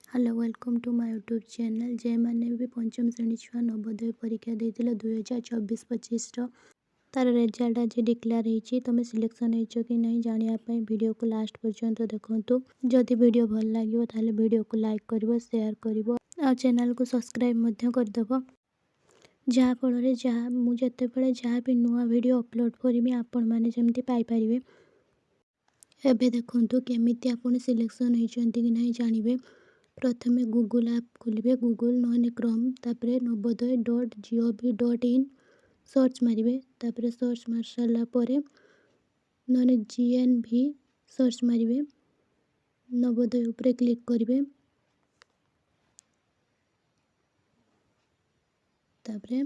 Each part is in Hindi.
Hello welcome to my YouTube channel जे मैंने भी पंचम श्रेणी छुआ नवोदय परीक्षा देते 2024-25 तार रिजल्ट आज डिक्लेयर होती तुम सिलेक्शन हो कि नहीं जानापी वीडियो को लास्ट पर्यंत देखु। जदि वीडियो भल लगे ताले वीडियो को लाइक कर शेयर कर चैनल को सब्सक्राइब करदेव जहाँफल जहाँ मुझे जहाँ भी नुआ वीडियो अपलोड करी आपण मैंने जमी पाइपर। एबे देखु केमी आप सिलेक्शन होती कि नहीं जानवे। प्रथमे गूगल ऐप खोलिए गूगल नहले क्रोम तापर नवोदय.gov.in सर्च मारे तापर सर्च मार सारापर नहले JNV सर्च मारे नवोदय उपरे क्लिक करेंगे तापर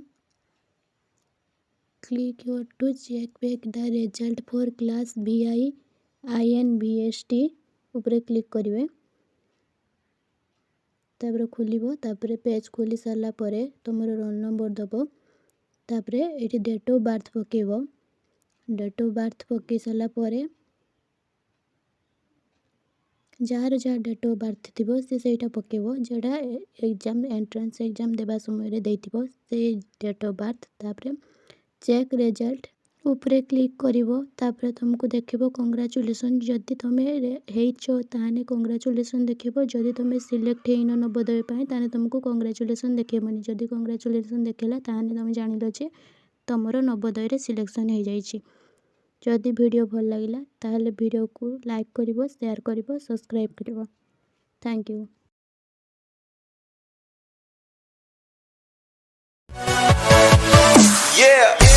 click your to check back the result for class BI-INVST उपरे क्लिक करेंगे तापर खोलिबो तापर पेज खोली सारा पर तुम रोल नंबर दब तापर ये डेट ऑफ बर्थ पकेब डेट ऑफ बर्थ पकई सारा पर जार जहाँ डेट ऑफ बर्थ थी सी सहीटा पकेब जोड़ा एग्जाम एंट्रेंस एग्जाम देवा समय देथिबो से डेट ऑफ बर्थ तापर चेक रिजल्ट उपरे क्लिक करिवो तापर तुमको देखिबो कंग्रेचुलेसन जदि तुम्हें हेइछो ताने कंग्रेचुलेसन देखिबो जदि तुम्हें सिलेक्ट हेइनो नवोदय पई ताने तुमको कंग्रेचुलेसन देखेबनी जदि कंग्रेचुलेसन देखेला ताने तुम जानिलो जे तमरो नवोदय रे सिलेक्शन हो जाइछि। जदि वीडियो भल लागिला ताहले वीडियो को लाइक करिवो शेयर करिवो सब्सक्राइब करिवो। Thank you. Yeah.